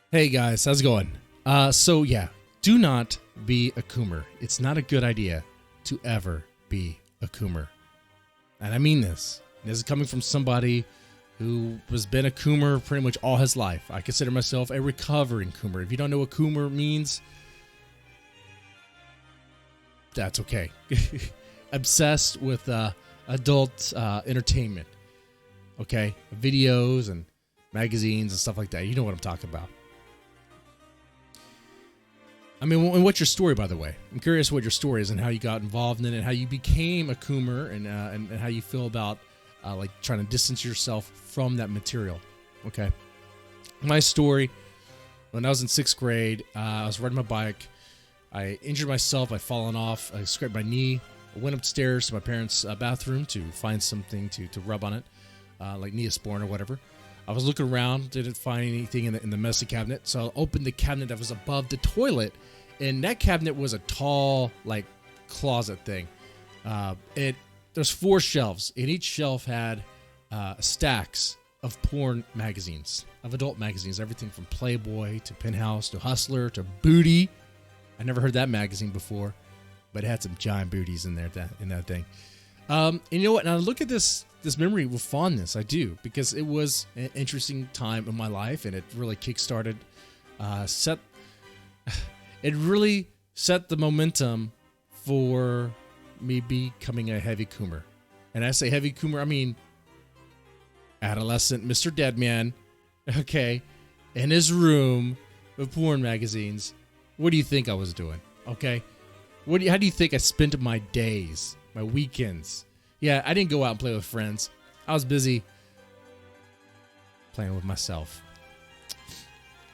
Hey guys, how's it going? So yeah, do not be a Coomer. It's not a good idea to ever be a Coomer. And I mean this. This is coming from somebody who has been a Coomer pretty much all his life. I consider myself a recovering Coomer. If you don't know what Coomer means, that's okay. Obsessed with adult entertainment. Okay? Videos and magazines and stuff like that. You know what I'm talking about. I mean, and what's your story, by the way? I'm curious what your story is and how you got involved in it, and how you became a Coomer, and how you feel about like trying to distance yourself from that material. Okay, my story: when I was in 6th grade, I was riding my bike. I injured myself by falling off. I scraped my knee. I went upstairs to my parents' bathroom to find something to rub on it, like Neosporin or whatever. I was looking around, didn't find anything in the messy cabinet, so I opened the cabinet that was above the toilet, and that cabinet was a tall, like, closet thing. There's 4 shelves, and each shelf had stacks of porn magazines, of adult magazines, everything from Playboy to Penthouse to Hustler to Booty. I never heard that magazine before, but it had some giant booties in there in that thing. And you know what? Now look at this memory with fondness. I do, because it was an interesting time in my life, and it really kickstarted, it really set the momentum for me becoming a heavy Coomer. And I say heavy Coomer, I mean adolescent Mr. Deadman, okay, in his room with porn magazines. What do you think I was doing? Okay, how do you think I spent my days, my weekends? Yeah, I didn't go out and play with friends. I was busy playing with myself.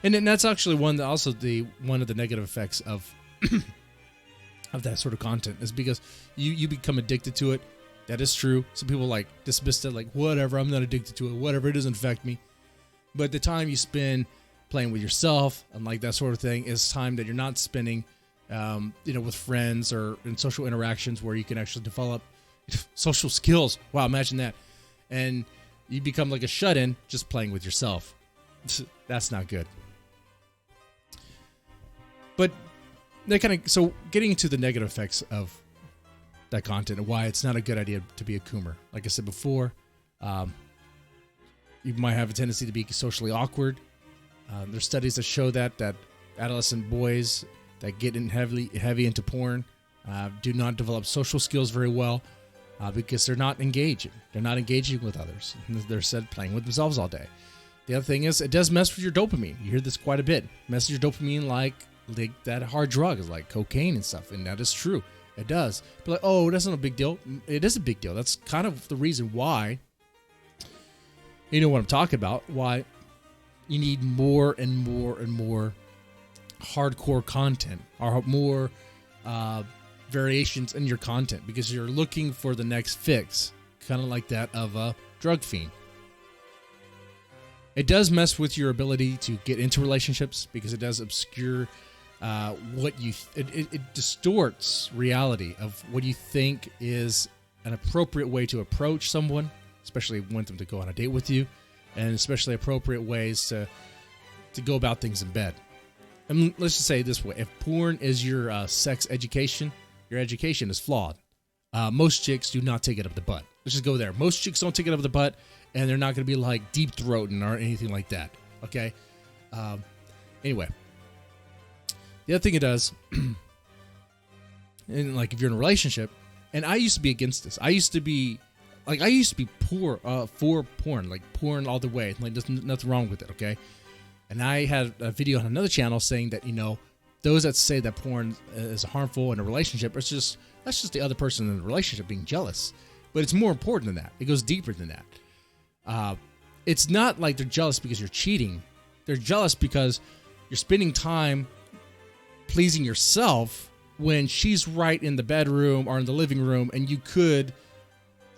And then that's actually one of the negative effects of of that sort of content, is because you become addicted to it. That is true. Some people like dismiss it, like, whatever, I'm not addicted to it, whatever, it doesn't affect me. But the time you spend playing with yourself and like that sort of thing is time that you're not spending with friends or in social interactions where you can actually develop social skills. Wow, imagine that. And you become like a shut-in just playing with yourself. That's not good. But so getting into the negative effects of that content and why it's not a good idea to be a Coomer. Like I said before, you might have a tendency to be socially awkward. There's studies that show that adolescent boys that get in heavy into porn do not develop social skills very well. Because they're not engaging. They're not engaging with others. They're said playing with themselves all day. The other thing is, it does mess with your dopamine. You hear this quite a bit. Messes your dopamine like that hard drug, is like cocaine and stuff. And that is true. It does. But like, oh, that's not a big deal. It is a big deal. That's kind of the reason why, you know what I'm talking about, why you need more and more and more hardcore content, or more variations in your content, because you're looking for the next fix, kind of like that of a drug fiend. It does mess with your ability to get into relationships, because it does obscure it distorts reality of what you think is an appropriate way to approach someone, especially want them to go on a date with you, and especially appropriate ways to go about things in bed. And let's just say it this way: if porn is your sex education, your education is flawed. Most chicks do not take it up the butt. Let's just go there. Most chicks don't take it up the butt, and they're not going to be like deep throating or anything like that. Okay. Anyway, the other thing it does, and like if you're in a relationship, and I used to be against this. I used to be poor for porn, like porn all the way. Like there's nothing wrong with it. Okay. And I had a video on another channel saying that, those that say that porn is harmful in a relationship, that's just the other person in the relationship being jealous. But it's more important than that. It goes deeper than that. It's not like they're jealous because you're cheating. They're jealous because you're spending time pleasing yourself when she's right in the bedroom or in the living room, and you could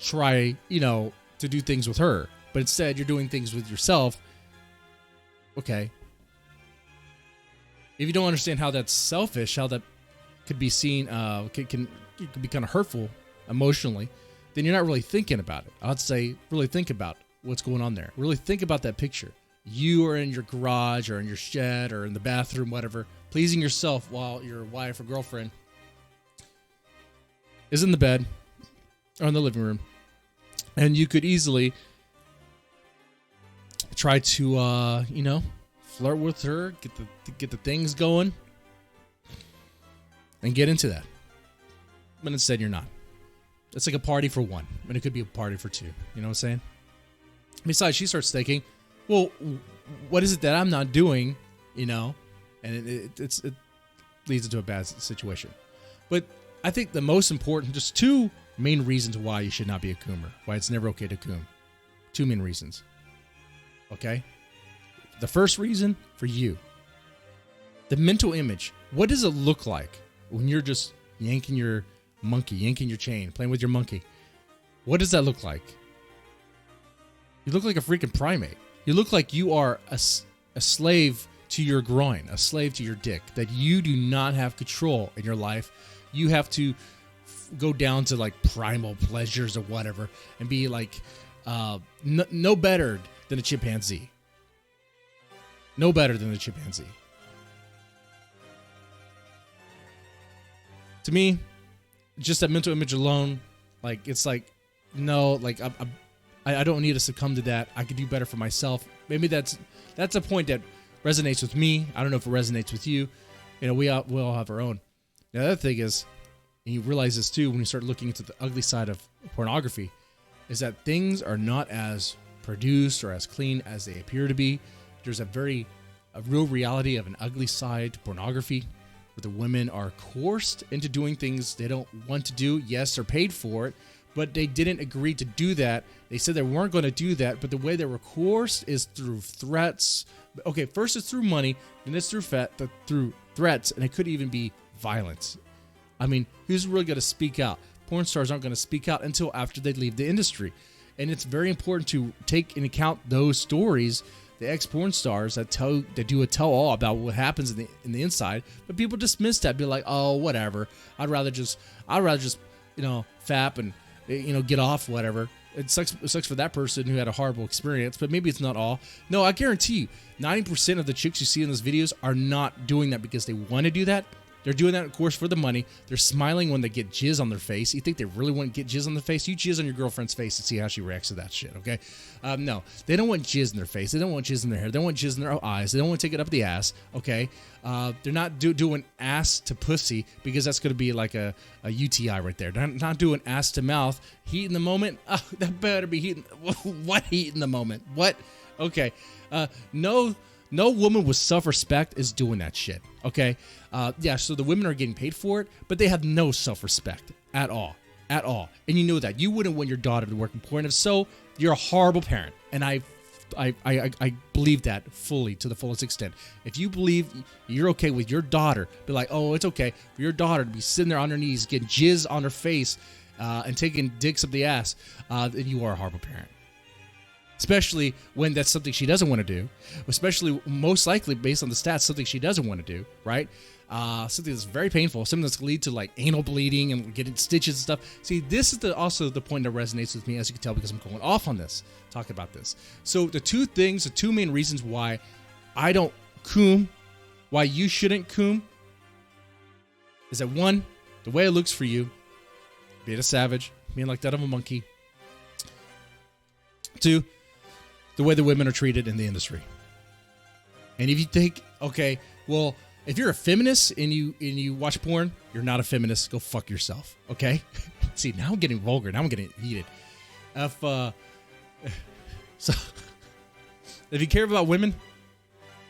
try, to do things with her. But instead, you're doing things with yourself. Okay. If you don't understand how that's selfish, how that could be seen, can be kind of hurtful emotionally, then you're not really thinking about it. I'd say really think about what's going on there. Really think about that picture. you are in your garage or in your shed or in the bathroom, whatever, pleasing yourself while your wife or girlfriend is in the bed or in the living room. And you could easily try to, flirt with her, get the things going, and get into that. But instead, you're not. It's like a party for one, and it could be a party for two. You know what I'm saying? Besides, she starts thinking, well, what is it that I'm not doing, And it leads into a bad situation. But I think the most important, just two main reasons why you should not be a Coomer, why it's never okay to coom. Two main reasons. Okay? The first reason, for you. The mental image. What does it look like when you're just yanking your chain, playing with your monkey? What does that look like? You look like a freaking primate. You look like you are a slave to your groin, a slave to your dick, that you do not have control in your life. You have to go down to like primal pleasures or whatever and be like no better than a chimpanzee. No better than a chimpanzee. To me, just that mental image alone, like, it's like, no, like, I don't need to succumb to that. I could do better for myself. Maybe that's a point that resonates with me. I don't know if it resonates with you. We all have our own. The other thing is, and you realize this too when you start looking into the ugly side of pornography, is that things are not as produced or as clean as they appear to be. There's a real reality of an ugly side to pornography, where the women are coerced into doing things they don't want to do. Yes, they're paid for it, but they didn't agree to do that. They said they weren't going to do that, but the way they were coerced is through threats. Okay, first it's through money, then it's through threats, and it could even be violence. I mean, who's really going to speak out? Porn stars aren't going to speak out until after they leave the industry. And it's very important to take into account those stories, the ex-porn stars that do a tell-all about what happens in the inside, but people dismiss that, be like, oh, whatever. I'd rather just fap and get off, whatever. It sucks for that person who had a horrible experience, but maybe it's not all. No, I guarantee you, 90% of the chicks you see in those videos are not doing that because they want to do that. They're doing that, of course, for the money. They're smiling when they get jizz on their face. You think they really want to get jizz on their face? You jizz on your girlfriend's face and see how she reacts to that shit, okay? No, they don't want jizz in their face. They don't want jizz in their hair. They don't want jizz in their eyes. They don't want to take it up the ass, okay? They're not doing ass to pussy, because that's going to be like a UTI right there. They're not doing ass to mouth. Heat in the moment? Oh, that better be heat. What heat in the moment? What? Okay. No woman with self-respect is doing that shit, okay? So the women are getting paid for it, but they have no self-respect at all. And you know that. You wouldn't want your daughter to work in porn. If so, you're a horrible parent. And I believe that fully, to the fullest extent. If you believe you're okay with your daughter, be like, oh, it's okay for your daughter to be sitting there on her knees, getting jizz on her face, and taking dicks up the ass, then you are a horrible parent. Especially when that's something she doesn't want to do. Especially, most likely, based on the stats, something she doesn't want to do, right? Something that's very painful. Something that's going to lead to, like, anal bleeding and getting stitches and stuff. See, this is also the point that resonates with me, as you can tell, because I'm going off on this, talking about this. So the two main reasons why I don't coom, why you shouldn't coom, is that, one, the way it looks for you, being a savage, being like that of a monkey. Two, the way the women are treated in the industry. And if you think, okay, well, if you're a feminist and you watch porn, you're not a feminist. Go fuck yourself, okay? See, now I'm getting vulgar. Now I'm getting heated. So if you care about women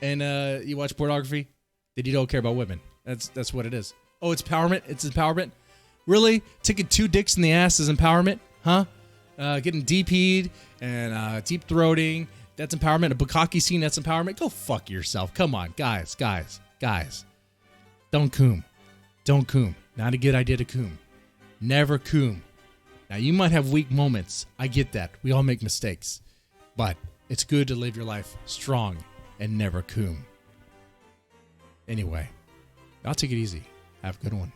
and you watch pornography, then you don't care about women. That's what it is. Oh, it's empowerment. It's empowerment. Really? Taking 2 dicks in the ass is empowerment? Huh? Getting DP'd and deep throating, that's empowerment. A bukkake scene, that's empowerment. Go fuck yourself. Come on, guys. Don't coom. Not a good idea to coom. Never coom. Now, you might have weak moments. I get that. We all make mistakes. But it's good to live your life strong and never coom. Anyway, I'll take it easy. Have a good one.